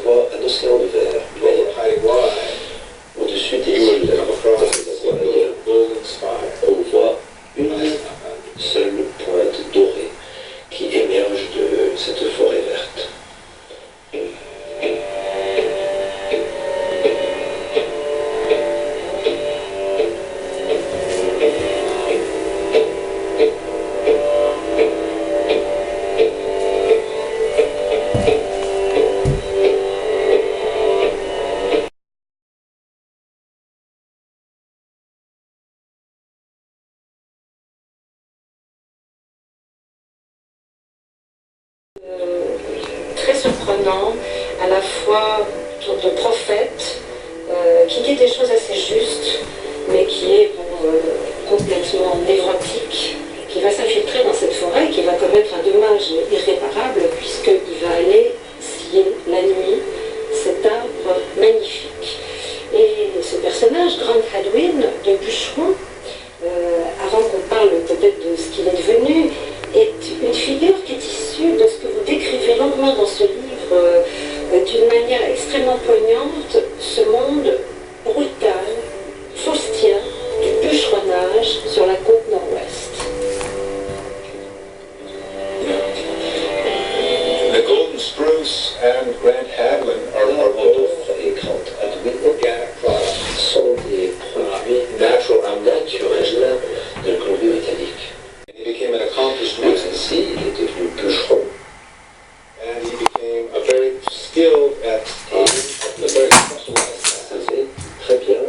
voit un océan de verre au-dessus des îles, on voit une seule pointe dorée qui émerge de cette forêt verte. Très surprenant, à la fois une sorte de prophète qui dit des choses assez justes, mais qui est complètement névrotique, qui va s'infiltrer dans cette forêt, qui va commettre un dommage irréparable, puisqu'il va aller scier la nuit cet arbre magnifique. Et ce personnage, Grant Hadwin, de bûcheron, avant qu'on parle peut-être de ce qu'il est devenu, est une figure qui est issue de ce que vous décrivez longuement dans ce livre, d'une manière extrêmement poignante, ce monde brutal, faustien, du bûcheronnage sur la côte nord-ouest. The Golden Spruce and Grant Hadwin are both Et Grant Hadwin organic products, sont des produits natural naturels de Colombie-Britannique. He became an accomplished Lui woodsman, aussi, il est devenu bûcheron. and he became a very skilled at a very specialized task, savait très bien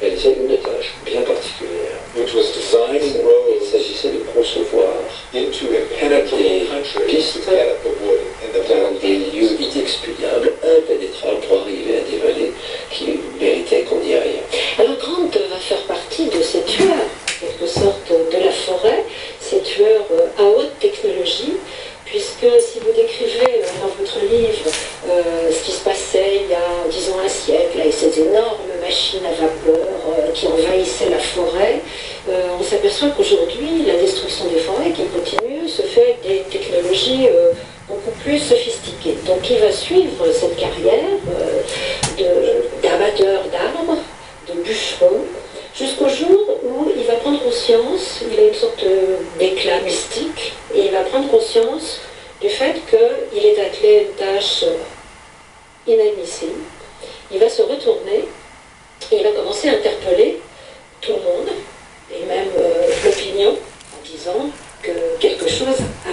réaliser une tâche bien particulière. which was designing Il roads s'agissait de concevoir into impenetrable country to get at the wood in the dans des mountains. lieux inexpugnable, impénétrable pour arriver à des vallées qui méritaient qu'on y aille. Alors Grant va faire partie de ces tueurs, en quelque sorte, de la forêt, ces tueurs à haute technologie, puisque si vous décrivez dans votre livre ce qui se passait il y a, disons, un siècle, avec ces énormes machines à vapeur qui envahissaient la forêt, on s'aperçoit qu'aujourd'hui, la destruction des forêts qui continue se fait avec des technologies beaucoup plus sophistiquées. Donc il va suivre cette carrière d'abatteur d'arbres, de bûcheron, jusqu'au jour où il va prendre conscience, il a une sorte d'éclat mystique, et il va prendre conscience du fait qu'il est attelé à une tâche inadmissible. Il va se retourner et il va commencer à interpeller tout le monde, et même l'opinion, en disant que quelque chose a